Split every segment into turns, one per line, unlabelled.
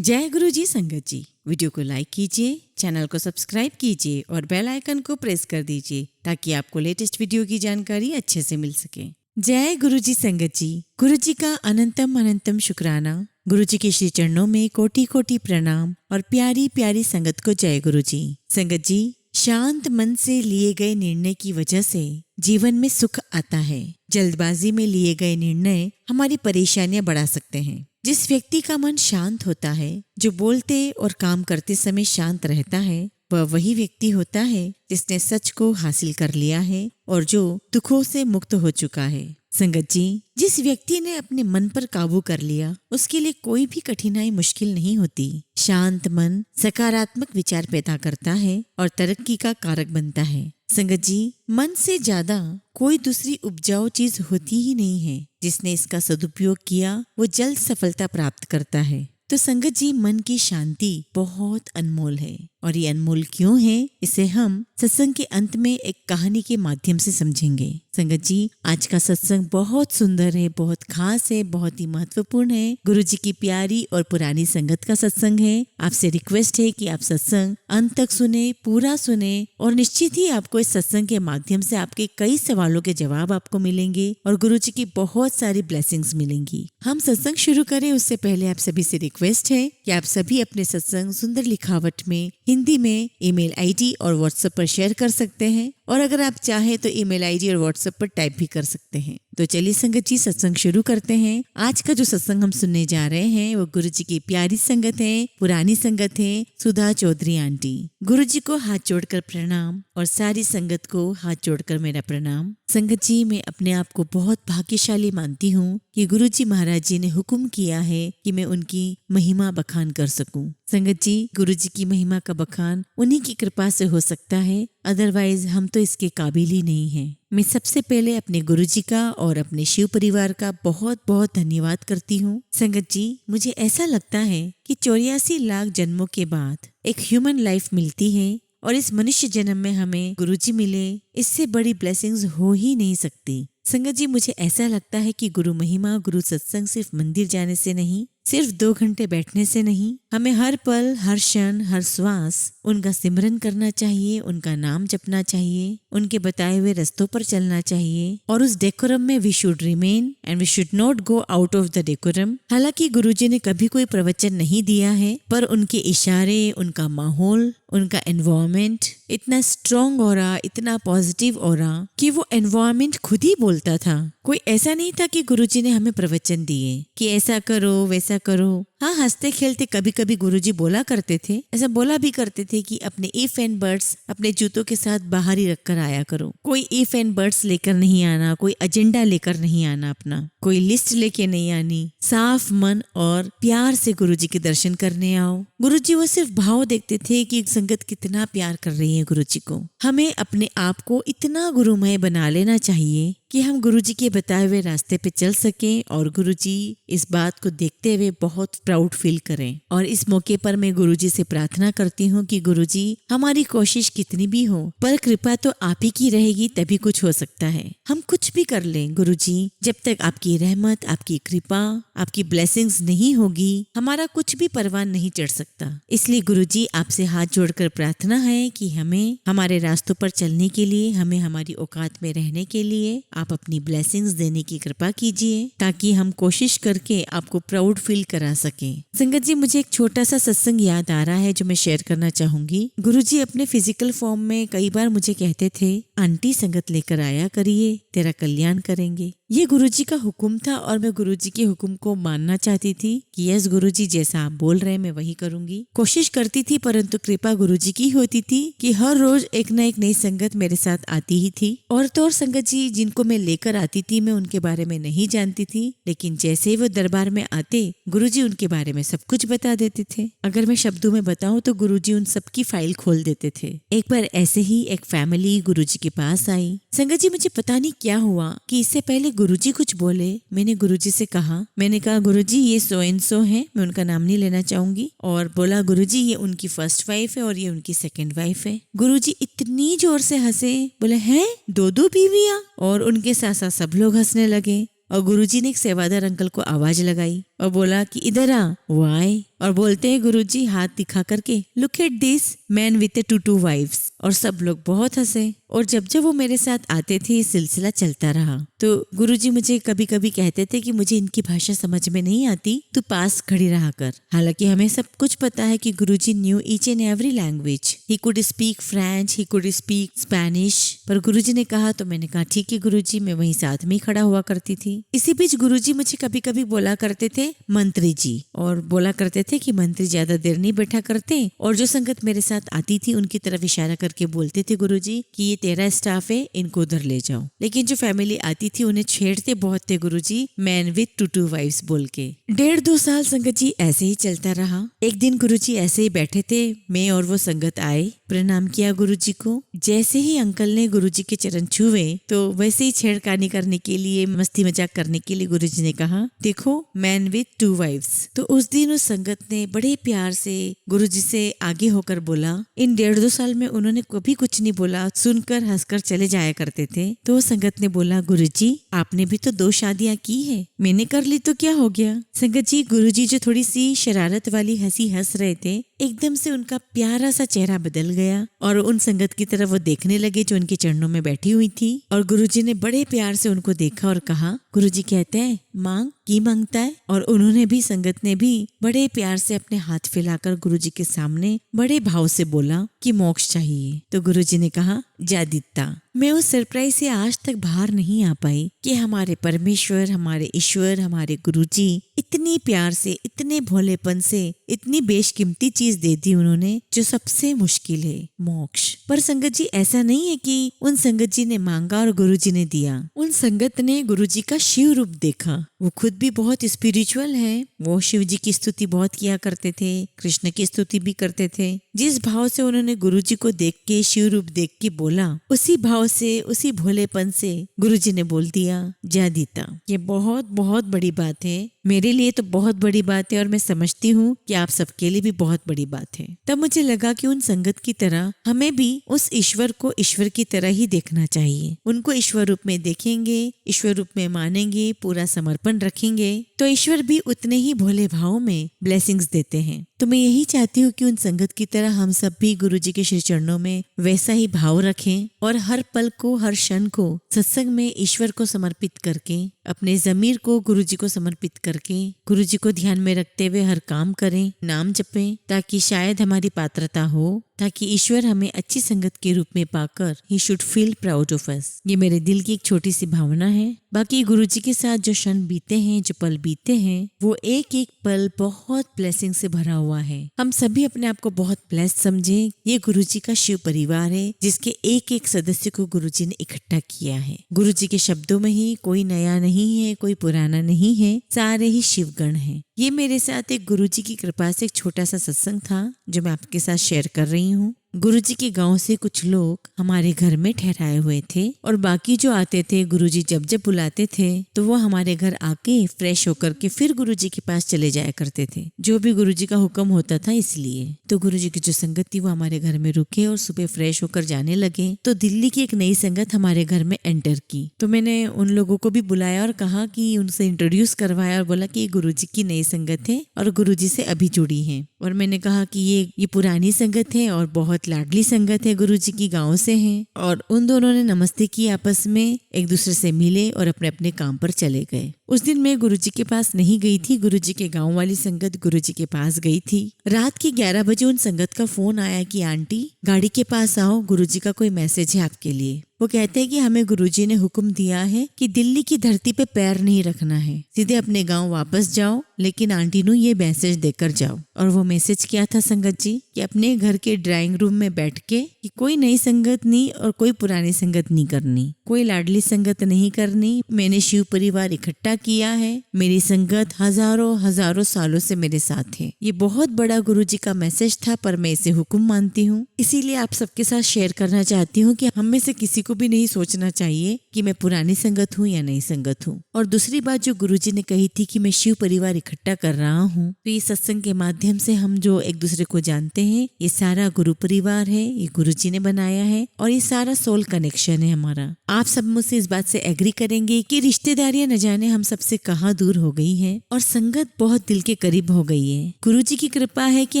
जय गुरु जी संगत जी। वीडियो को लाइक कीजिए, चैनल को सब्सक्राइब कीजिए और बेल आइकन को प्रेस कर दीजिए ताकि आपको लेटेस्ट वीडियो की जानकारी अच्छे से मिल सके। जय गुरु जी संगत जी। गुरु जी का अनंतम अनंतम शुक्राना। गुरु जी के श्री चरणों में कोटि कोटि प्रणाम और प्यारी प्यारी संगत को जय गुरु जी। संगत जी, शांत मन से लिए गए निर्णय की वजह से जीवन में सुख आता है। जल्दबाजी में लिए गए निर्णय हमारी परेशानियां बढ़ा सकते हैं। जिस व्यक्ति का मन शांत होता है, जो बोलते और काम करते समय शांत रहता है, वह वही व्यक्ति होता है जिसने सच को हासिल कर लिया है और जो दुखों से मुक्त हो चुका है। संगत जी, जिस व्यक्ति ने अपने मन पर काबू कर लिया, उसके लिए कोई भी कठिनाई मुश्किल नहीं होती। शांत मन सकारात्मक विचार पैदा करता है और तरक्की का कारक बनता है। संगत जी, मन से ज्यादा कोई दूसरी उपजाऊ चीज होती ही नहीं है। जिसने इसका सदुपयोग किया वो जल्द सफलता प्राप्त करता है। तो संगत जी, मन की शांति बहुत अनमोल है। और ये अनमोल क्यों है, इसे हम सत्संग के अंत में एक कहानी के माध्यम से समझेंगे। संगत जी, आज का सत्संग बहुत सुंदर है, बहुत खास है, बहुत ही महत्वपूर्ण है। गुरु जी की प्यारी और पुरानी संगत का सत्संग है। आपसे रिक्वेस्ट है कि आप सत्संग अंत तक सुने, पूरा सुने और निश्चित ही आपको इस सत्संग के माध्यम से आपके कई सवालों के जवाब आपको मिलेंगे और गुरु जी की बहुत सारी ब्लेसिंग्स मिलेंगी। हम सत्संग शुरू करें उससे पहले आप सभी से रिक्वेस्ट है कि आप सभी अपने सत्संग सुंदर लिखावट में हिंदी में ईमेल आईडी और व्हाट्सएप पर शेयर कर सकते हैं और अगर आप चाहें तो ईमेल आईडी और व्हाट्सएप पर टाइप भी कर सकते हैं। तो चलिए संगत जी, सत्संग शुरू करते हैं। आज का जो सत्संग हम सुनने जा रहे हैं वो गुरु जी की प्यारी संगत है, पुरानी संगत है, सुधा चौधरी आंटी। गुरु जी को हाथ जोड़कर प्रणाम और सारी संगत को हाथ जोड़कर मेरा प्रणाम। संगत जी, मैं अपने आप को बहुत भाग्यशाली मानती हूँ कि गुरु जी महाराज जी ने हुक्म किया है कि मैं उनकी महिमा बखान कर सकूं। संगत जी, गुरु जी की महिमा का बखान उन्हीं की कृपा से हो सकता है, अदरवाइज हम तो इसके काबिल ही नहीं हैं। मैं सबसे पहले अपने गुरु जी का और अपने शिव परिवार का बहुत बहुत धन्यवाद करती हूँ। संगत जी, मुझे ऐसा लगता है कि 84 लाख जन्मों के बाद एक ह्यूमन लाइफ मिलती है और इस मनुष्य जन्म में हमें गुरु जी मिले, इससे बड़ी ब्लेसिंग्स हो ही नहीं सकती। संगत जी, मुझे ऐसा लगता है कि गुरु महिमा, गुरु सत्संग सिर्फ मंदिर जाने से नहीं, सिर्फ 2 घंटे बैठने से नहीं, हमें हर पल, हर क्षण, हर श्वास उनका सिमरन करना चाहिए, उनका नाम जपना चाहिए, उनके बताए हुए रास्तों पर चलना चाहिए और उस डेकोरम में we should remain and we should not go out of the decorum. हालांकि गुरुजी ने कभी कोई प्रवचन नहीं दिया है, पर उनके इशारे, उनका माहौल, उनका एनवायरमेंट इतना स्ट्रॉन्ग ऑरा, इतना पॉजिटिव ऑरा कि वो एनवायरमेंट खुद ही बोलता था। कोई ऐसा नहीं था कि गुरुजी ने हमें प्रवचन दिए कि ऐसा करो वैसा करो। हाँ, हंसते खेलते कभी कभी गुरुजी बोला करते थे, ऐसा बोला भी करते थे कि अपने इफ एंड बर्ड्स अपने जूतों के साथ बाहर ही रखकर आया करो। कोई इफ एंड बर्ड्स लेकर नहीं आना, कोई एजेंडा लेकर नहीं आना, अपना कोई लिस्ट लेके नहीं आनी। साफ मन और प्यार से गुरुजी के दर्शन करने आओ। गुरुजी वो सिर्फ भाव देखते थे कि संगत कितना प्यार कर रही है गुरुजी को। हमें अपने आप को इतना गुरुमय बना लेना चाहिए कि हम गुरुजी के बताए हुए रास्ते पे चल सकें और गुरुजी इस बात को देखते हुए बहुत प्राउड फील करें। और इस मौके पर मैं गुरुजी से प्रार्थना करती हूँ कि गुरुजी, हमारी कोशिश कितनी भी हो पर कृपा तो आप ही की रहेगी, तभी कुछ हो सकता है। हम कुछ भी कर लें गुरुजी, जब तक आपकी रहमत, आपकी कृपा, आपकी ब्लेसिंग्स नहीं होगी, हमारा कुछ भी परवान नहीं चढ़ सकता। इसलिए गुरुजी, आपसे हाथ जोड़कर प्रार्थना है कि हमें हमारे रास्तों पर चलने के लिए, हमें हमारी औकात में रहने के लिए आप अपनी ब्लेसिंग्स देने की कृपा कीजिए ताकि हम कोशिश करके आपको प्राउड फील करा सकें। संगत जी, मुझे एक छोटा सा सत्संग याद आ रहा है जो मैं शेयर करना चाहूंगी। गुरुजी अपने फिजिकल फॉर्म में कई बार मुझे कहते थे, आंटी संगत लेकर आया करिए, तेरा कल्याण करेंगे। ये गुरुजी का हुक्म था और मैं गुरुजी के हुक्म को मानना चाहती थी कि यस गुरुजी, जैसा आप बोल रहे हैं मैं वही करूंगी। कोशिश करती थी, परंतु कृपा गुरुजी की होती थी कि हर रोज एक न एक नई संगत मेरे साथ आती ही थी। और तो और संगत जी, जिनको मैं लेकर आती थी मैं उनके बारे में नहीं जानती थी, लेकिन जैसे ही वो दरबार में आते गुरुजी उनके बारे में सब कुछ बता देते थे। अगर मैं शब्दों में बताऊं तो गुरुजी उन सबकी फाइल खोल देते थे। एक बार ऐसे ही एक फैमिली गुरुजी के पास आई। संगत जी, मुझे पता नहीं क्या हुआ कि इससे पहले गुरुजी कुछ बोले, मैंने गुरुजी से कहा, मैंने कहा गुरुजी ये सो एंड सो है, मैं उनका नाम नहीं लेना चाहूंगी। और बोला गुरुजी ये उनकी फर्स्ट वाइफ है और ये उनकी सेकंड वाइफ है। गुरुजी इतनी जोर से हंसे, बोले हैं 2 बीवियां, और उनके साथ साथ सब लोग हंसने लगे। और गुरुजी ने एक सेवादार अंकल को आवाज लगाई और बोला कि इधर आ। वो आए और बोलते हैं गुरुजी हाथ दिखा करके, look at this man with 2 wifes. और सब लोग बहुत हंसे। और जब जब वो मेरे साथ आते थे ये सिलसिला चलता रहा। तो गुरुजी मुझे कभी कभी कहते थे कि मुझे इनकी भाषा समझ में नहीं आती, तू पास खड़ी रहा कर। हालांकि हमें सब कुछ पता है कि Guruji knew each and every language. He could speak French, he could speak Spanish. पर गुरुजी ने कहा तो मैंने कहा ठीक है गुरुजी, मैं वहीं साथ में ही खड़ा हुआ करती थी। इसी बीच गुरुजी मुझे कभी कभी बोला करते थे मंत्री जी, और बोला करते थे कि मंत्री ज्यादा देर नहीं बैठा करते। और जो संगत मेरे साथ आती थी उनकी तरफ इशारा करके बोलते थे गुरुजी कि ये तेरा स्टाफ है, इनको उधर ले जाओ। लेकिन जो फैमिली आती थी उन्हें छेड़ते बहुत थे गुरुजी, मैन विथ 2 वाइफ्स बोल के। 1.5-2 साल संगत जी ऐसे ही चलता रहा। एक दिन गुरुजी ऐसे ही बैठे थे, मैं और वो संगत आए, प्रणाम किया गुरुजी को। जैसे ही अंकल ने गुरुजी के चरण छुए तो वैसे ही छेड़खानी करने के लिए, मस्ती मजाक करने के लिए गुरुजी ने कहा, देखो मैन विथ 2 वाइफ्स। तो उस दिन उस संगत ने बड़े प्यार से गुरुजी से आगे होकर बोला। इन 1.5-2 साल में उन्होंने कभी कुछ नहीं बोला, सुनकर हंसकर चले जाया करते थे। तो वो संगत ने बोला, गुरुजी आपने भी तो 2 शादियां की है, मैंने कर ली तो क्या हो गया। संगत जी गुरुजी जो थोड़ी सी शरारत वाली हंसी हंस रहे थे, एकदम से उनका प्यारा सा चेहरा बदल गया और उन संगत की तरफ वो देखने लगे जो उनके चरणों में बैठी हुई थी। और गुरुजी ने बड़े प्यार से उनको देखा और कहा, गुरुजी कहते हैं मांग की मांगता है। और उन्होंने भी, संगत ने भी बड़े प्यार से अपने हाथ फैलाकर गुरुजी के सामने बड़े भाव से बोला कि मोक्ष चाहिए। तो गुरुजी ने कहा, जा दित्ता। मैं उस सरप्राइज से आज तक बाहर नहीं आ पाई कि हमारे परमेश्वर, हमारे ईश्वर, हमारे गुरुजी इतनी प्यार से, इतने भोलेपन से इतनी बेशकीमती चीज दे दी उन्होंने जो सबसे मुश्किल है, मोक्ष। पर संगत जी ऐसा नहीं है कि उन संगत जी ने मांगा और गुरुजी ने दिया। उन संगत ने गुरुजी का शिव रूप देखा। वो खुद भी बहुत स्पिरिचुअल है। वो शिव जी की स्तुति बहुत किया करते थे, कृष्ण की स्तुति भी करते थे। जिस भाव से उन्होंने गुरुजी को देख के, शिव रूप देख के बोला, उसी भाव से, उसी भोलेपन से गुरुजी ने बोल दिया, जा दीता। ये बहुत बहुत बड़ी बात है, मेरे लिए तो बहुत बड़ी बात है और मैं समझती हूँ कि आप सबके लिए भी बहुत बड़ी बात है। तब मुझे लगा कि उन संगत की तरह हमें भी उस ईश्वर को ईश्वर की तरह ही देखना चाहिए। उनको ईश्वर रूप में देखेंगे, ईश्वर रूप में मानेंगे, पूरा समर्पण रखेंगे तो ईश्वर भी उतने ही भोले भाव में ब्लेसिंग्स देते हैं। तो मैं यही चाहती हूँ कि उन संगत की तरह हम सब भी गुरुजी के श्री चरणों में वैसा ही भाव रखें और हर पल को, हर क्षण को सत्संग में ईश्वर को समर्पित करके, अपने जमीर को गुरुजी को समर्पित करके, गुरुजी को ध्यान में रखते हुए हर काम करें, नाम जपें, ताकि शायद हमारी पात्रता हो, ताकि ईश्वर हमें अच्छी संगत के रूप में पाकर he should feel proud of us. ये मेरे दिल की एक छोटी सी भावना है। बाकी गुरुजी के साथ जो क्षण बीते हैं, जो पल बीते हैं, वो एक एक पल बहुत ब्लेसिंग से भरा हुआ है। हम सभी अपने आप को बहुत ब्लेस्ड समझें। ये गुरुजी का शिव परिवार है जिसके एक एक सदस्य को गुरुजी ने इकट्ठा किया है। गुरुजी के शब्दों में ही कोई नया नहीं है, कोई पुराना नहीं है, सारे ही शिवगण हैं। ये मेरे साथ एक गुरुजी की कृपा से एक छोटा सा सत्संग था जो मैं आपके साथ शेयर कर रही हूँ। गुरुजी के गांव से कुछ लोग हमारे घर में ठहराए हुए थे और बाकी जो आते थे, गुरुजी जब जब बुलाते थे तो वो हमारे घर आके फ्रेश होकर के फिर गुरुजी के पास चले जाया करते थे, जो भी गुरुजी का हुक्म होता था। इसलिए तो गुरुजी की जो संगत थी वो हमारे घर में रुके और सुबह फ्रेश होकर जाने लगे। तो दिल्ली की एक नई संगत हमारे घर में एंटर की। तो मैंने उन लोगों को भी बुलाया और कहा कि उनसे इंट्रोड्यूस करवाया और बोला कि ये गुरुजी की नई संगत है और गुरुजी से अभी जुड़ी है। और मैंने कहा कि ये पुरानी संगत है और बहुत लाडली संगत है, गुरुजी की गांव से हैं। और उन दोनों ने नमस्ते की, आपस में एक दूसरे से मिले और अपने अपने काम पर चले गए। उस दिन मैं गुरुजी के पास नहीं गई थी, गुरुजी के गांव वाली संगत गुरुजी के पास गई थी। रात के 11 बजे उन संगत का फोन आया कि आंटी गाड़ी के पास आओ, गुरुजी का कोई मैसेज है आपके लिए। वो कहते हैं कि हमें गुरुजी ने हुक्म दिया है कि दिल्ली की धरती पे पैर नहीं रखना है, सीधे अपने गांव वापस जाओ, लेकिन आंटी नू ये मैसेज देकर जाओ। और वो मैसेज क्या था संगत जी, कि अपने घर के ड्राइंग रूम में बैठ के कि कोई नई संगत नहीं और कोई पुरानी संगत नहीं करनी, कोई लाडली संगत नहीं करनी। मैंने शिव परिवार इकट्ठा किया है, मेरी संगत हजारों हजारों सालों से मेरे साथ है। ये बहुत बड़ा गुरुजी का मैसेज था, पर मैं इसे हुक्म मानती हूँ, इसीलिए आप सबके साथ शेयर करना चाहती हूँ कि हम में से किसी को भी नहीं सोचना चाहिए कि मैं पुरानी संगत हूँ या नई संगत हूँ। और दूसरी बात जो गुरुजी ने कही थी कि मैं शिव परिवार इकट्ठा कर रहा हूँ, तो ये सत्संग के माध्यम से हम जो एक दूसरे को जानते हैं, ये सारा गुरु परिवार है, ये गुरुजी ने बनाया है और ये सारा सोल कनेक्शन है हमारा। आप सब मुझसे इस बात से एग्री करेंगे कि रिश्तेदारियां न जाने हम सबसे कहाँ दूर हो गई हैं और संगत बहुत दिल के करीब हो गई है। गुरुजी की कृपा है कि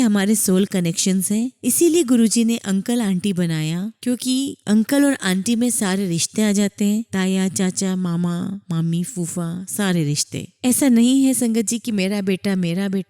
हमारे सोल कनेक्शंस हैं, इसीलिए गुरुजी ने अंकल आंटी बनाया, क्योंकि अंकल और आंटी में सारे रिश्ते आ जाते हैं, ताया चाचा मामा मामी फूफा सारे रिश्ते। ऐसा नहीं है संगत जी कि मेरा बेटा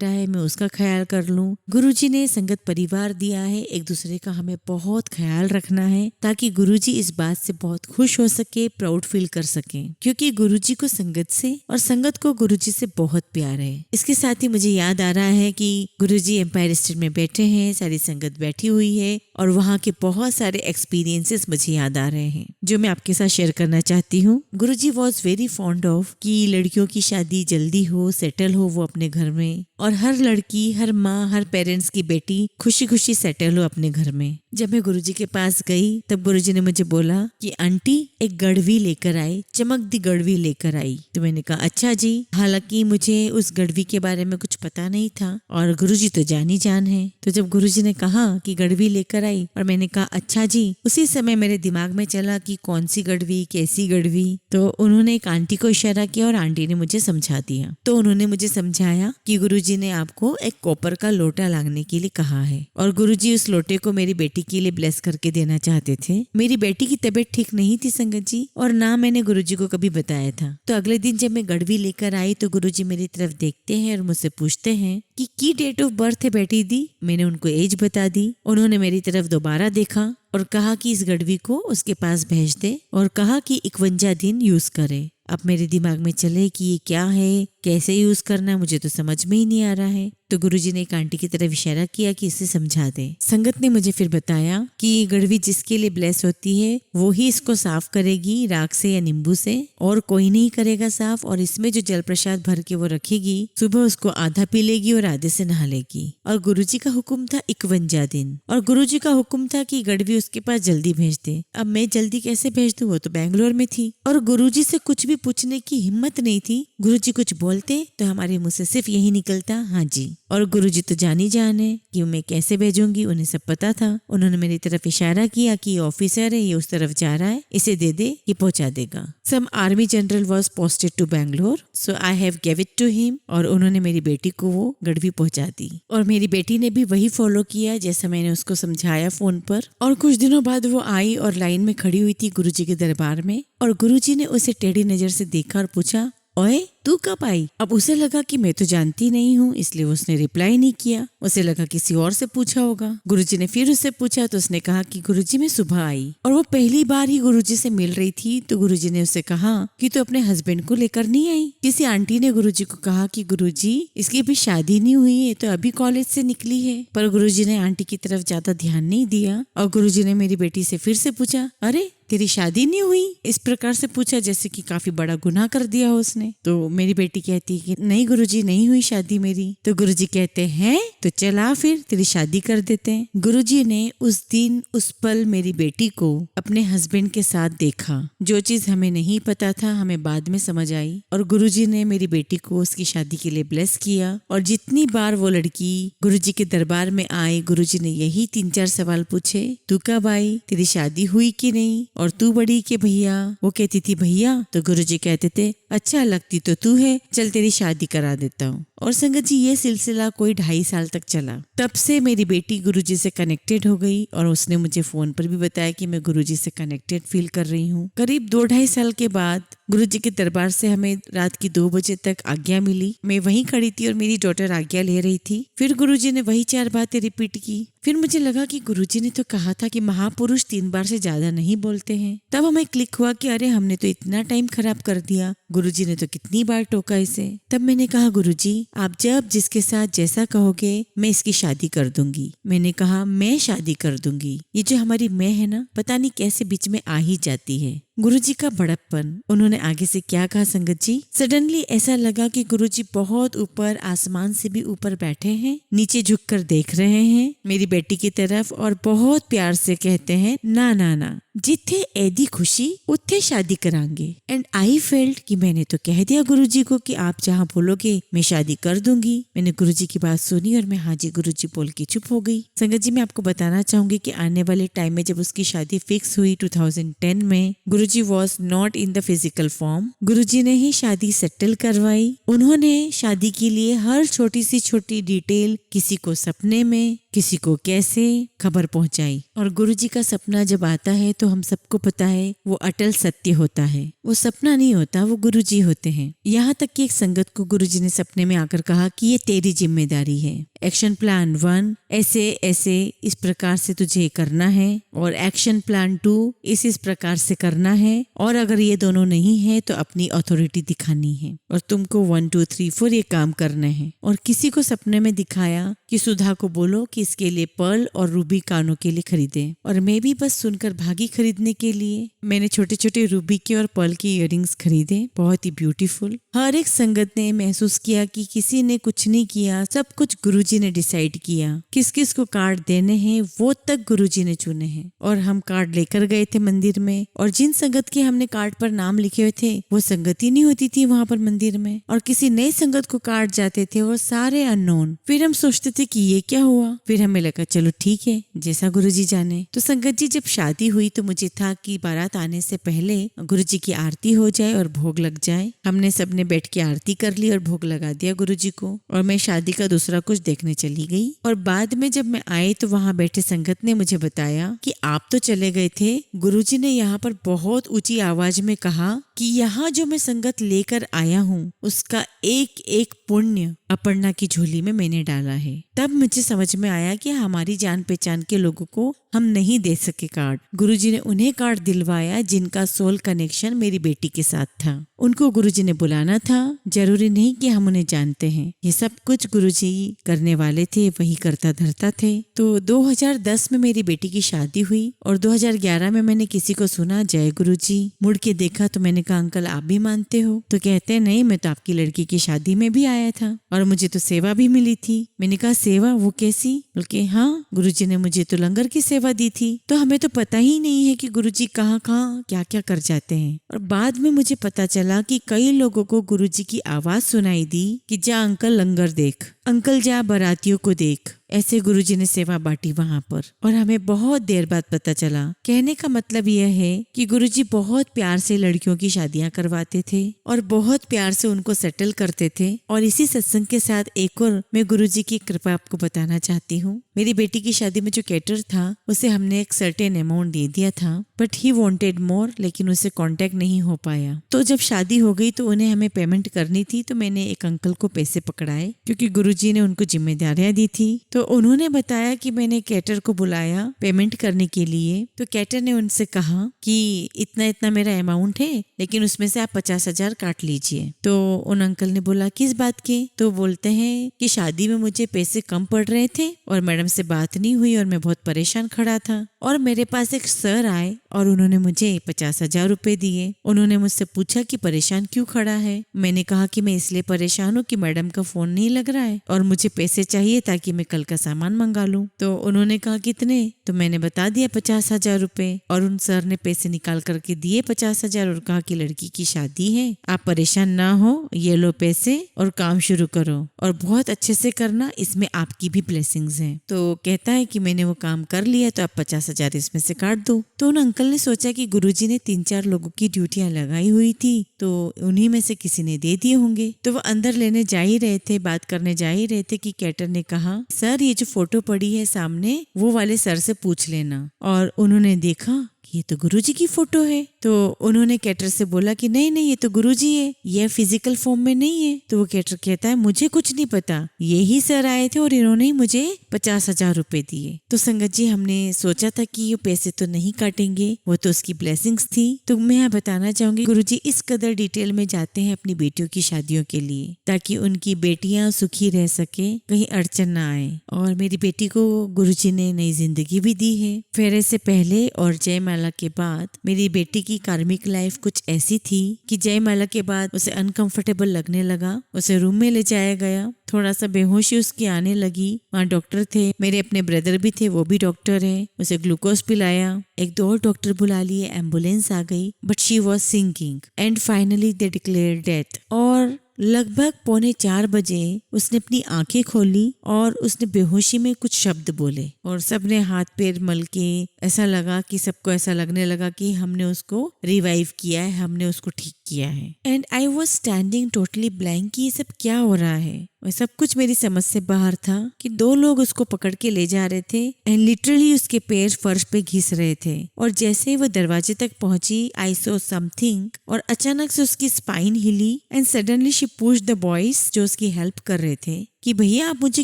है, मैं उसका ख्याल कर लूं। गुरुजी ने संगत परिवार दिया है, एक दूसरे का हमें बहुत ख्याल रखना है ताकि गुरुजी इस बात से बहुत खुश हो सके, प्राउड फील कर सके, क्योंकि गुरुजी को संगत से और संगत को गुरुजी से बहुत प्यार है। इसके साथ ही मुझे याद आ रहा है कि गुरुजी एम्पायर स्टेट में बैठे हैं, सारी संगत बैठी हुई है और वहाँ के बहुत सारे एक्सपीरियंसेस मुझे याद आ रहे हैं जो मैं आपके साथ शेयर करना चाहती हूँ। गुरुजी वॉज वेरी फॉन्ड ऑफ कि लड़कियों की शादी जल्दी हो, सेटल हो वो अपने घर में, और हर लड़की, हर माँ, हर पेरेंट्स की बेटी खुशी खुशी सेटल हो अपने घर में। जब मैं गुरुजी के पास गई तब गुरुजी ने मुझे बोला कि आंटी एक गड़वी लेकर आए, चमकती गड़वी लेकर आई। तो मैंने कहा अच्छा जी। हालांकि मुझे उस गड़वी के बारे में कुछ पता नहीं था और गुरुजी तो जानी जान है। तो जब गुरुजी ने कहा कि गड़वी लेकर आई और मैंने कहा अच्छा जी, उसी समय मेरे दिमाग में चला कि कौन सी गड़वी, कैसी गड़वी। तो उन्होंने एक आंटी को इशारा किया और आंटी ने मुझे समझा दिया। तो उन्होंने मुझे समझाया कि गुरुजी ने आपको एक कॉपर का लोटा लाने के लिए कहा है और गुरुजी उस लोटे को मेरी बेटी के लिए ब्लेस करके देना चाहते थे। मेरी बेटी की तबीयत ठीक नहीं थी संगत जी, और ना मैंने गुरुजी को कभी बताया था। तो अगले दिन जब मैं गड़वी लेकर आई तो गुरुजी मेरी तरफ देखते हैं और मुझसे पूछते हैं कि की डेट ऑफ बर्थ है बेटी दी। मैंने उनको एज बता दी। उन्होंने मेरी तरफ दोबारा देखा और कहा कि इस गड़वी को उसके पास भेज दे और कहा कि 51 दिन यूज करे। अब मेरे दिमाग में चले कि ये क्या है, कैसे यूज करना है, मुझे तो समझ में ही नहीं आ रहा है। तो गुरुजी ने एक आंटी की तरफ इशारा किया कि इसे समझा दे। संगत ने मुझे फिर बताया कि गड़वी जिसके लिए ब्लेस होती है वो ही इसको साफ करेगी राख से या नींबू से, और कोई नहीं करेगा साफ। और इसमें जो जल प्रसाद भर के वो रखेगी, सुबह उसको आधा पी लेगी और आधे से नहा लेगी। और गुरुजी का हुक्म था 51 दिन, और गुरुजी का हुक्म था कि गड़वी उसके पास जल्दी भेज दे। अब मैं जल्दी कैसे भेज दूं, वो तो बैंगलोर में थी और गुरुजी से कुछ भी पूछने की हिम्मत नहीं थी। गुरुजी कुछ बोलते तो हमारे मुंह से सिर्फ यही निकलता हाँ जी। और गुरुजी तो जानी जान है कि मैं कैसे भेजूंगी, उन्हें सब पता था। उन्होंने मेरी तरफ इशारा किया कि ऑफिसर है, ये उस तरफ जा रहा है, इसे दे दे, ये पहुंचा देगा। Some army general was posted to Bangalore, so I have give it to him. और उन्होंने मेरी बेटी को वो गड़वी पहुंचा दी और मेरी बेटी ने भी वही फॉलो किया जैसा मैंने उसको समझाया फोन पर। और कुछ दिनों बाद वो आई और लाइन में खड़ी हुई थी गुरुजी के दरबार में, और गुरुजी ने उसे टेढ़ी नजर से देखा और पूछा ओए तू कब आई। अब उसे लगा कि मैं तो जानती नहीं हूँ, इसलिए उसने रिप्लाई नहीं किया। उसे लगा किसी और से पूछा होगा। गुरुजी ने फिर उससे पूछा तो उसने कहा कि गुरुजी मैं सुबह आई, और वो पहली बार ही गुरुजी से मिल रही थी। तो गुरुजी ने उससे कहा कि तू अपने हस्बैंड को लेकर नहीं आई। किसी आंटी ने गुरुजी को कहा कि गुरुजी इसकी अभी शादी नहीं हुई है, तो अभी कॉलेज से निकली है। पर गुरुजी ने आंटी की तरफ ज्यादा ध्यान नहीं दिया और गुरुजी ने मेरी बेटी से फिर से पूछा अरे तेरी शादी नहीं हुई। इस प्रकार से पूछा जैसे कि काफी बड़ा गुनाह कर दिया हो उसने। तो मेरी बेटी कहती है कि नहीं गुरुजी नहीं हुई शादी मेरी। तो गुरुजी कहते हैं तो चला फिर तेरी शादी कर देते हैं। गुरुजी ने उस दिन उस पल मेरी बेटी को अपने हस्बैंड के साथ देखा। जो चीज हमें नहीं पता था हमें बाद में समझ आई, और गुरुजी ने मेरी बेटी को उसकी शादी के लिए ब्लेस किया। और जितनी बार वो लड़की गुरुजी के दरबार में आई, गुरुजी ने यही 3-4 सवाल पूछे। तू कब आई, तेरी शादी हुई कि नहीं, और तू बड़ी के भैया। वो कहती थी भैया, तो गुरुजी कहते थे अच्छा लगती तो तू है, चल तेरी शादी करा देता हूँ। और संगत जी ये सिलसिला कोई 2.5 साल तक चला। तब से मेरी बेटी गुरुजी से कनेक्टेड हो गई और उसने मुझे फोन पर भी बताया कि मैं गुरुजी से कनेक्टेड फील कर रही हूँ। करीब 2-2.5 साल के बाद गुरुजी के दरबार से हमें रात की 2 बजे तक आज्ञा मिली। मैं वहीं खड़ी थी और मेरी डॉटर आज्ञा ले रही थी। फिर गुरुजी ने वही 4 बातें रिपीट की। फिर मुझे लगा कि गुरुजी ने तो कहा था कि महापुरुष 3 बार से ज्यादा नहीं बोलते हैं। तब हमें क्लिक हुआ कि अरे हमने तो इतना टाइम खराब कर दिया, गुरुजी ने तो कितनी बार टोका इसे। तब मैंने कहा गुरुजी आप जब जिसके साथ जैसा कहोगे मैं इसकी शादी कर दूंगी। मैंने कहा मैं शादी कर दूंगी। ये जो हमारी मैं है ना, पता नहीं कैसे बीच में आ ही जाती है। गुरुजी का बड़प्पन। उन्होंने आगे से क्या कहा संगत जी? सडनली ऐसा लगा कि गुरुजी बहुत ऊपर, आसमान से भी ऊपर बैठे हैं, नीचे झुककर देख रहे हैं मेरी बेटी की तरफ और बहुत प्यार से कहते हैं, ना ना ना, जिथे ऐदी खुशी उत्थे शादी करांगे। एंड आई फेल्ट कि मैंने तो कह दिया गुरुजी को कि आप जहाँ बोलोगे मैं शादी कर दूंगी। मैंने गुरुजी की बात सुनी और मैं हाँ जी गुरुजी बोल के चुप हो गई। संगत जी, मैं आपको बताना चाहूंगी कि आने वाले टाइम में जब उसकी शादी फिक्स हुई 2010 में, Guruji was not in the physical form. Guruji ने ही शादी सेटल करवाई। उन्होंने शादी के लिए हर छोटी सी छोटी डिटेल, किसी को सपने में, किसी को कैसे, खबर पहुंचाई। और गुरुजी का सपना जब आता है तो हम सबको पता है वो अटल सत्य होता है, वो सपना नहीं होता, वो गुरुजी होते हैं। यहाँ तक कि एक संगत को गुरुजी ने सपने में आकर कहा कि ये तेरी जिम्मेदारी है। एक्शन प्लान 1 ऐसे ऐसे इस प्रकार से तुझे करना है और एक्शन प्लान 2 इस प्रकार से करना है, और अगर ये दोनों नहीं है तो अपनी अथॉरिटी दिखानी है और तुमको 1 2 3 4 ये काम करना है। और किसी को सपने में दिखाया कि सुधा को बोलो कि इसके लिए पर्ल और रूबी कानों के लिए खरीदे, और मैं भी बस सुनकर भागी खरीदने के लिए। मैंने छोटे छोटे रूबी के और पर्ल के इयररिंग्स खरीदे, बहुत ही ब्यूटीफुल। हर एक संगत ने महसूस किया कि किसी ने कुछ नहीं किया, सब कुछ गुरुजी ने डिसाइड किया। किस किस को कार्ड देने हैं वो तक गुरुजी ने चुने हैं। और हम कार्ड लेकर गए थे मंदिर में, और जिन संगत के हमने कार्ड पर नाम लिखे हुए थे वो संगत ही नहीं होती थी वहां पर मंदिर में, और किसी नई संगत को कार्ड जाते थे और सारे अननोन। फिर हम सोचते थे कि ये क्या हुआ, फिर हमें लगा चलो ठीक है जैसा गुरुजी जाने। तो संगत जी, जब शादी हुई तो मुझे था कि बारात आने से पहले गुरुजी की आरती हो जाए और भोग लग जाए। हमने सबने बैठ के आरती कर ली और भोग लगा दिया गुरुजी को, और मैं शादी का दूसरा कुछ देखने चली गई। और बाद में जब मैं आई तो वहाँ बैठे संगत ने मुझे बताया कि आप तो चले गए थे, गुरुजी ने यहाँ पर बहुत ऊंची आवाज में कहा कि यहाँ जो मैं संगत लेकर आया हूँ उसका एक एक पुण्य अपर्णा की झोली में मैंने डाला है। तब मुझे समझ में आया कि हमारी जान पहचान के लोगों को हम नहीं दे सके कार्ड। गुरुजी ने उन्हें कार्ड दिलवाया जिनका सोल कनेक्शन मेरी बेटी के साथ था। उनको गुरुजी ने बुलाना था, जरूरी नहीं कि हम उन्हें जानते हैं। ये सब कुछ गुरुजी करने वाले थे, वही करता धरता थे। तो 2010 में मेरी बेटी की शादी हुई और 2011 में मैंने किसी को सुना जय गुरुजी। मुड़ के देखा तो मैंने कहा अंकल आप भी मानते हो? तो कहते हैं नहीं, मैं तो आपकी लड़की की शादी में भी आया था और मुझे तो सेवा भी मिली थी। मैंने कहा सेवा, वो कैसी? बल्कि हाँ, गुरुजी ने मुझे तो लंगर की सेवा दी थी। तो हमें तो पता ही नहीं है कि गुरुजी कहाँ कहाँ क्या क्या कर जाते हैं। और बाद में मुझे पता चला कि कई लोगों को गुरुजी की आवाज सुनाई दी कि जा अंकल लंगर देख, अंकल जा बारातियों को देख। ऐसे गुरुजी ने सेवा बांटी वहां पर, और हमें बहुत देर बाद पता चला। कहने का मतलब यह है कि गुरुजी बहुत प्यार से लड़कियों की शादियां करवाते थे और बहुत प्यार से उनको सेटल करते थे। और इसी सत्संग के साथ एक और मैं गुरुजी की कृपा आपको बताना चाहती हूँ। मेरी बेटी की शादी में जो कैटर था उसे हमने एक सर्टेन अमाउंट दे दिया था, बट ही वांटेड मोर, लेकिन उसे कांटेक्ट नहीं हो पाया। तो जब शादी हो गई तो उन्हें हमें पेमेंट करनी थी, तो मैंने एक अंकल को पैसे पकड़ाए क्योंकि गुरुजी ने उनको जिम्मेदारियां दी थी। तो उन्होंने बताया कि मैंने कैटर को बुलाया पेमेंट करने के लिए। तो कैटर ने उनसे कहा कि इतना इतना मेरा अमाउंट है, लेकिन उसमें से आप 50,000 काट लीजिए। तो उन अंकल ने बोला किस बात के? तो बोलते हैं कि शादी में मुझे पैसे कम पड़ रहे थे और मैडम से बात नहीं हुई और मैं बहुत परेशान खड़ा था, और मेरे पास एक सर आए और उन्होंने मुझे 50,000 रुपए दिए। उन्होंने मुझसे पूछा कि परेशान क्यों खड़ा है? मैंने कहा कि मैं इसलिए परेशान हूँ कि मैडम का फोन नहीं लग रहा है और मुझे पैसे चाहिए ताकि मैं कल का सामान मंगा लूं। तो उन्होंने कहा कितने? तो मैंने बता दिया 50,000 रुपए, और उन सर ने पैसे निकाल करके दिए 50,000 और कहा कि लड़की की शादी है, आप परेशान ना हो, ये लो पैसे और काम शुरू करो और बहुत अच्छे से करना, इसमें आपकी भी ब्लेसिंग्स हैं। तो कहता है कि मैंने वो काम कर लिया, तो आप 50,000 इसमें से काट दो। तो उन अंकल ने सोचा कि गुरुजी ने 3-4 लोगों की ड्यूटियां लगाई हुई थी, तो उन्हीं में से किसी ने दे दिए होंगे। तो वो अंदर लेने जा ही रहे थे, बात करने जा ही रहे थे कि कैटर ने कहा सर ये जो फोटो पड़ी है सामने वो वाले सर से पूछ लेना। और उन्होंने देखा ये तो गुरुजी की फोटो है। तो उन्होंने कैटर से बोला कि नहीं नहीं ये तो गुरुजी है, ये फिजिकल फॉर्म में नहीं है। तो वो कैटर कहता है मुझे कुछ नहीं पता, यही सर आए थे और इन्होंने ही मुझे 50,000 रुपए दिए। तो संगत जी हमने सोचा था कि ये पैसे तो नहीं काटेंगे, वो तो उसकी ब्लेसिंग्स थी। तो मैं यहाँ बताना चाहूंगी गुरुजी इस कदर डिटेल में जाते हैं अपनी बेटियों की शादियों के लिए ताकि उनकी बेटियां सुखी रह सके, कहीं अड़चन ना आए। और मेरी बेटी को गुरुजी ने नई जिंदगी भी दी है। फेरे से पहले और जयमाला जयमाला के बाद मेरी बेटी की कार्मिक लाइफ कुछ ऐसी थी कि जयमाला के बाद उसे अनकंफर्टेबल लगने लगा। उसे रूम में ले जाया गया, थोड़ा सा बेहोशी उसकी आने लगी। वहाँ डॉक्टर थे, मेरे अपने ब्रदर भी थे, वो भी डॉक्टर है। उसे ग्लूकोज पिलाया, एक दो और डॉक्टर बुला लिए, एम्बुलेंस आ गई, but she was sinking and finally they declare death. और लगभग 3:45 बजे उसने अपनी आंखें खोली और उसने बेहोशी में कुछ शब्द बोले और सबने हाथ पैर मल के, ऐसा लगा कि सबको ऐसा लगने लगा कि हमने उसको रिवाइव किया है, हमने उसको ठीक किया है। And I was standing totally blank कि ये सब क्या हो रहा है। और सब कुछ मेरी समझ से बाहर था कि 2 लोग उसको पकड़ के ले जा रहे थे एंड लिटरली उसके पैर फर्श पे घिस रहे थे। और जैसे ही वो दरवाजे तक पहुंची, आई सो समथिंग, और अचानक से उसकी स्पाइन हिली and suddenly she pushed the boys जो उसकी हेल्प कर रहे थे कि भैया आप मुझे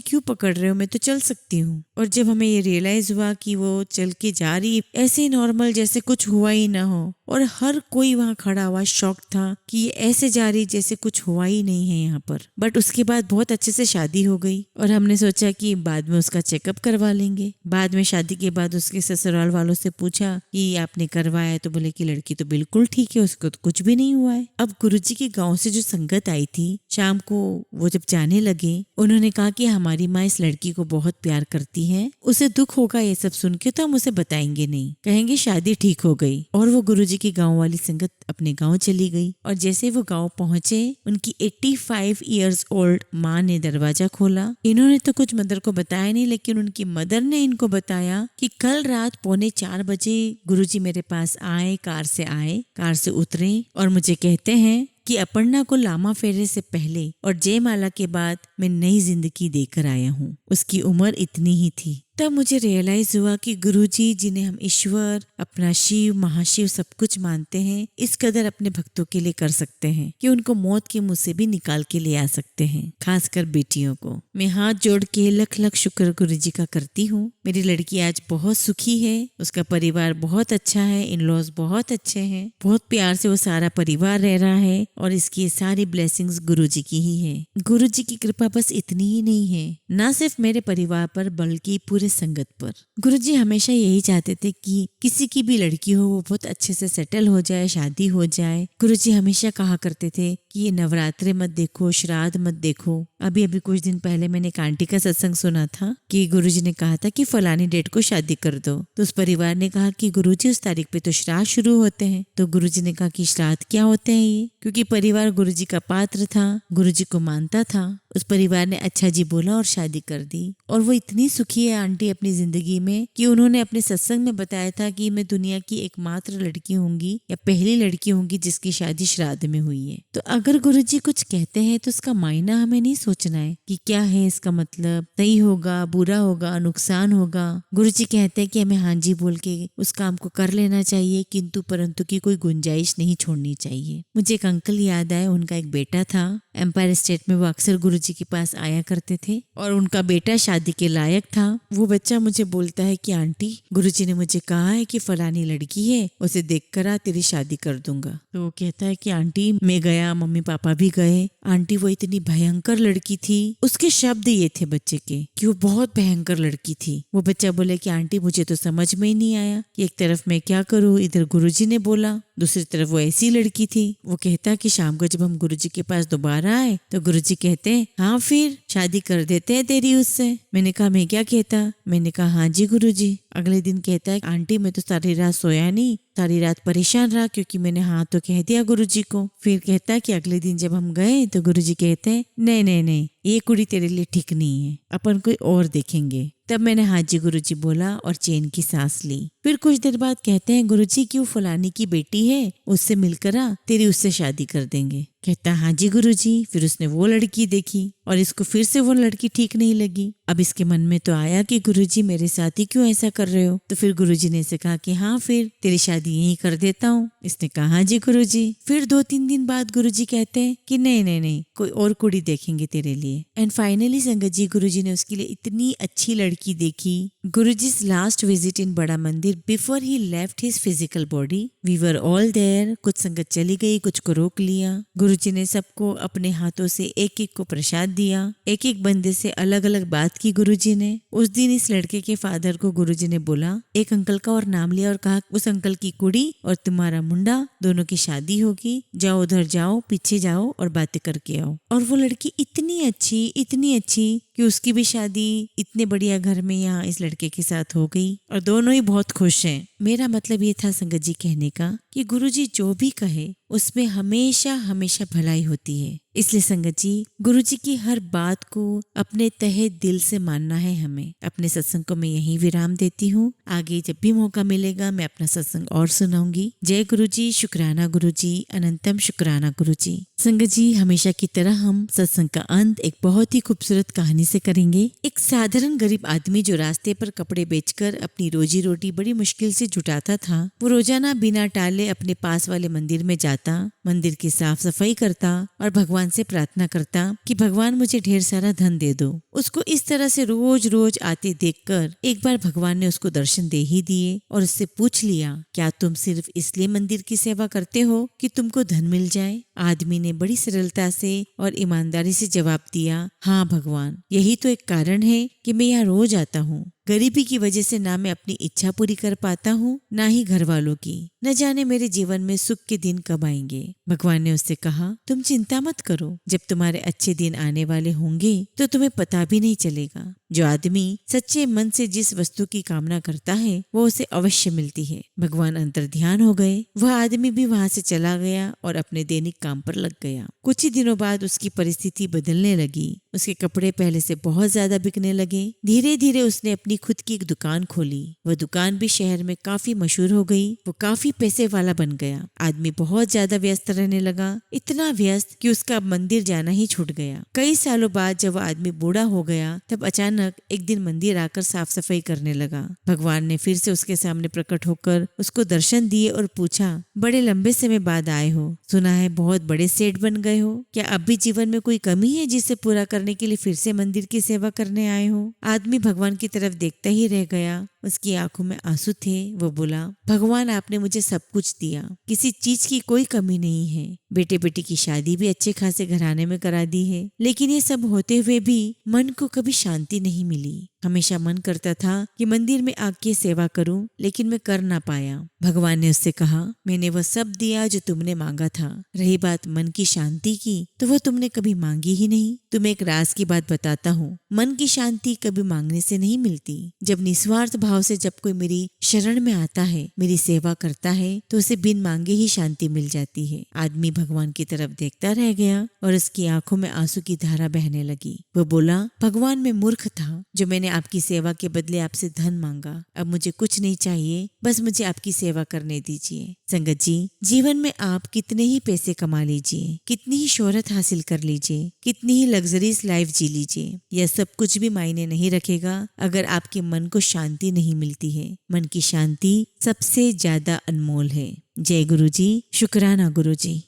क्यों पकड़ रहे हो, मैं तो चल सकती हूँ। और जब हमें ये रियलाइज हुआ कि वो चल के जा रही ऐसे नॉर्मल जैसे कुछ हुआ ही ना हो, और हर कोई वहाँ खड़ा हुआ शॉक था कि ये ऐसे जा रही जैसे कुछ हुआ ही नहीं है यहाँ पर। बट उसके बाद बहुत अच्छे से शादी हो गई और हमने सोचा कि बाद में उसका चेकअप करवा लेंगे। बाद में शादी के बाद उसके ससुराल वालों से पूछा कि आपने करवाया है, तो बोले कि लड़की तो बिल्कुल ठीक है, उसको तो कुछ भी नहीं हुआ है। अब गुरुजी के गाँव से जो संगत आई थी, शाम को वो जब जाने लगे, उन्होंने कहा कि हमारी माँ इस लड़की को बहुत प्यार करती है, उसे दुख होगा ये सब सुन के तो हम उसे बताएंगे नहीं, कहेंगे शादी ठीक हो गई। और वो गुरुजी की गांव वाली संगत अपने गांव चली गई। और जैसे वो गांव पहुंचे, उनकी 85 इयर्स ओल्ड माँ ने दरवाजा खोला। इन्होंने तो कुछ मदर को बताया नहीं, लेकिन उनकी मदर ने इनको बताया कि कल रात 3:45 बजे गुरुजी मेरे पास आए, कार से उतरे और मुझे कहते हैं कि अपर्णा को लामा फेरे से पहले और जयमाला के बाद मैं नई जिंदगी देकर आया हूँ। उसकी उम्र इतनी ही थी। तब मुझे रियलाइज हुआ कि गुरुजी जिन्हें हम ईश्वर, अपना शिव, महाशिव सब कुछ मानते हैं, इस कदर अपने भक्तों के लिए कर सकते हैं कि उनको मौत के मुंह से भी निकाल के ले आ सकते हैं, खासकर बेटियों को। मैं हाथ जोड़ के लख लख शुक्र गुरुजी का करती हूँ। मेरी लड़की आज बहुत सुखी है, उसका परिवार बहुत अच्छा है, इन लॉज बहुत अच्छे हैं, बहुत प्यार से वो सारा परिवार रह रहा है और इसकी सारी ब्लेसिंग्स गुरुजी की ही है। गुरुजी की कृपा बस इतनी ही नहीं है, न सिर्फ मेरे परिवार पर बल्कि पूरे संगत पर। गुरुजी हमेशा यही चाहते थे कि किसी की भी लड़की हो वो बहुत अच्छे से सेटल हो जाए, शादी हो जाए। गुरुजी हमेशा कहा करते थे कि ये नवरात्रे मत देखो, श्राद्ध मत देखो। अभी कुछ दिन पहले मैंने एक आंटी का सत्संग सुना था कि गुरुजी ने कहा था कि फलानी डेट को शादी कर दो, तो उस परिवार ने कहा कि गुरुजी उस तारीख पे तो श्राद्ध शुरू होते हैं। तो गुरुजी ने कहा कि श्राद्ध क्या होते हैं ये, क्योंकि परिवार गुरुजी का पात्र था, गुरुजी को मानता था। उस परिवार ने अच्छा जी बोला और शादी कर दी। और वो इतनी सुखी है आंटी अपनी जिंदगी में कि उन्होंने अपने सत्संग में बताया था कि मैं दुनिया की एकमात्र लड़की होंगी या पहली लड़की होंगी जिसकी शादी श्राद्ध में हुई है। तो अगर गुरुजी कुछ कहते हैं तो उसका मायना हमें नहीं सोचना है कि क्या है इसका मतलब, सही होगा, बुरा होगा, नुकसान होगा। गुरुजी कहते हैं कि हमें हाँ जी बोल के उस काम को कर लेना चाहिए, किंतु परंतु की कोई गुंजाइश नहीं छोड़नी चाहिए। मुझे एक अंकल याद आए, उनका एक बेटा था एम्पायर स्टेट में, वो अक्सर गुरुजी के पास आया करते थे और उनका बेटा शादी के लायक था। वो बच्चा मुझे बोलता है कि आंटी गुरुजी ने मुझे कहा है कि फलानी लड़की है, उसे देखकर आ, तेरी शादी कर दूंगा। तो वो कहता है कि आंटी मैं गया, मम्मी पापा भी गए। आंटी वो इतनी भयंकर लड़की थी, उसके शब्द ये थे बच्चे के कि वो बहुत भयंकर लड़की थी। वो बच्चा बोले कि आंटी मुझे तो समझ में ही नहीं आया कि एक तरफ मैं क्या करूँ, इधर गुरुजी ने बोला, दूसरी तरफ वो ऐसी लड़की थी। वो कहता कि शाम को जब हम गुरुजी के पास दोबारा आए तो गुरुजी कहते हैं हाँ फिर शादी कर देते हैं तेरी उससे। मैंने कहा मैं क्या कहता, मैंने कहा हाँ जी गुरुजी। अगले दिन कहता है आंटी मैं तो सारी रात सोया नहीं, सारी रात परेशान रहा क्योंकि मैंने हाँ तो कह दिया गुरुजी को। फिर कहता है कि अगले दिन जब हम गए तो गुरुजी कहते हैं नहीं नहीं नहीं ये कुड़ी तेरे लिए ठीक नहीं है, अपन कोई और देखेंगे। तब मैंने हाँ जी गुरुजी बोला और चैन की सांस ली। फिर कुछ देर बाद कहते हैं गुरुजी क्यों फलानी की बेटी है उससे मिलकर आ, तेरी उससे शादी कर देंगे। कहता हाँ जी गुरुजी। फिर उसने वो लड़की देखी और इसको फिर से वो लड़की ठीक नहीं लगी। अब इसके मन में तो आया कि गुरुजी मेरे साथ ही क्यों ऐसा कर रहे हो। तो फिर गुरुजी ने इसे कहा कि हाँ फिर तेरी शादी यहीं कर देता हूँ। इसने कहा हाँ जी गुरुजी। फिर 2-3 दिन बाद गुरुजी कहते हैं कि नहीं नहीं नहीं कोई और कुड़ी देखेंगे तेरे लिए। एंड फाइनली संगत जी गुरुजी ने उसके लिए इतनी अच्छी लड़की देखी। Guruji's last visit in Bada Mandir before he left his physical body, we were all there. कुछ संगत चली गई, कुछ को रोक लिया। गुरुजी गुरुजी ने सबको अपने हाथों से एक एक को प्रसाद दिया। एक एक बंदे से अलग अलग बात की गुरुजी ने। उस दिन इस लड़के के फादर को गुरुजी ने बोला, एक अंकल का और नाम लिया और कहा, उस अंकल की कुड़ी और तुम्हारा मुंडा दोनों की शादी होगी, जाओ उधर जाओ, पीछे जाओ और बातें करके आओ। और वो लड़की इतनी अच्छी कि उसकी भी शादी इतने बढ़िया घर में यहाँ इस लड़के के साथ हो गई और दोनों ही बहुत खुश हैं। मेरा मतलब ये था संगत जी कहने का कि गुरुजी जो भी कहे उसमें हमेशा हमेशा भलाई होती है। इसलिए संगत जी, गुरुजी की हर बात को अपने तहे दिल से मानना है हमें। अपने सत्संग को मैं यहीं विराम देती हूँ। आगे जब भी मौका मिलेगा मैं अपना सत्संग और सुनाऊंगी। जय गुरुजी, शुक्राना गुरुजी, अनंतम शुक्राना गुरुजी। संगत जी, हमेशा की तरह हम सत्संग का अंत एक बहुत ही खूबसूरत कहानी से करेंगे। एक साधारण गरीब आदमी जो रास्ते पर कपड़े बेचकर अपनी रोजी रोटी बड़ी मुश्किल से जुटाता था, वो रोजाना बिना टाले अपने पास वाले मंदिर में जाता, मंदिर की साफ सफाई करता और भगवान से प्रार्थना करता कि भगवान मुझे ढेर सारा धन दे दो। उसको इस तरह से रोज रोज आते देखकर एक बार भगवान ने उसको दर्शन दे ही दिए और उससे पूछ लिया, क्या तुम सिर्फ इसलिए मंदिर की सेवा करते हो कि तुमको धन मिल जाए? आदमी ने बड़ी सरलता से और ईमानदारी से जवाब दिया, हाँ भगवान, यही तो एक कारण है कि मैं यहाँ रोज आता हूँ। गरीबी की वजह से ना मैं अपनी इच्छा पूरी कर पाता हूँ, ना ही घर वालों की। न जाने मेरे जीवन में सुख के दिन कब आएंगे। भगवान ने उससे कहा, तुम चिंता मत करो, जब तुम्हारे अच्छे दिन आने वाले होंगे तो तुम्हें पता भी नहीं चलेगा। जो आदमी सच्चे मन से जिस वस्तु की कामना करता है वो उसे अवश्य मिलती है। भगवान अंतर ध्यान हो गए। वह आदमी भी वहां से चला गया और अपने दैनिक काम पर लग गया। कुछ ही दिनों बाद उसकी परिस्थिति बदलने लगी। उसके कपड़े पहले से बहुत ज्यादा बिकने लगे। धीरे धीरे उसने अपनी खुद की एक दुकान खोली। वह दुकान भी शहर में काफी मशहूर हो गई। वो काफी पैसे वाला बन गया। आदमी बहुत ज्यादा व्यस्त रहने लगा, इतना व्यस्त कि उसका मंदिर जाना ही छूट गया। कई सालों बाद जब वह आदमी बूढ़ा हो गया तब अचानक एक दिन मंदिर आकर साफ सफाई करने लगा। भगवान ने फिर से उसके सामने प्रकट होकर उसको दर्शन दिए और पूछा, बड़े लंबे समय बाद आए हो, सुना है बहुत बड़े सेठ बन गए हो, क्या अब भी जीवन में कोई कमी है जिसे पूरा करने के लिए फिर से मंदिर की सेवा करने आए हो? आदमी भगवान की तरफ देखता ही रह गया। उसकी आंखों में आंसू थे। वो बोला, भगवान आपने मुझे सब कुछ दिया, किसी चीज की कोई कमी नहीं है। बेटे बेटी की शादी भी अच्छे खासे घराने में करा दी है, लेकिन ये सब होते हुए भी मन को कभी शांति नहीं मिली। हमेशा मन करता था कि मंदिर में आके सेवा करूं, लेकिन मैं कर ना पाया। भगवान ने उससे कहा, मैंने वह सब दिया जो तुमने मांगा था। रही बात मन की शांति की, तो वह तुमने कभी मांगी ही नहीं। तुम्हें एक राज की बात बताता हूँ, मन की शांति कभी मांगने से नहीं मिलती। जब निस्वार्थ भाव से जब कोई मेरी शरण में आता है, मेरी सेवा करता है, तो उसे बिन मांगे ही शांति मिल जाती है। आदमी भगवान की तरफ देखता रह गया और उसकी आंखों में आंसू की धारा बहने लगी। वो बोला, भगवान मैं मूर्ख था जो मैंने आपकी सेवा के बदले आपसे धन मांगा। अब मुझे कुछ नहीं चाहिए, बस मुझे आपकी सेवा करने दीजिए। संगत जी, जीवन में आप कितने ही पैसे कमा लीजिए, कितनी ही शोहरत हासिल कर लीजिए, कितनी ही लग्जरीज लाइफ जी लीजिए, यह सब कुछ भी मायने नहीं रखेगा अगर आपके मन को शांति नहीं मिलती है। मन की शांति सबसे ज्यादा अनमोल है। जय गुरु जी, शुक्राना गुरु जी।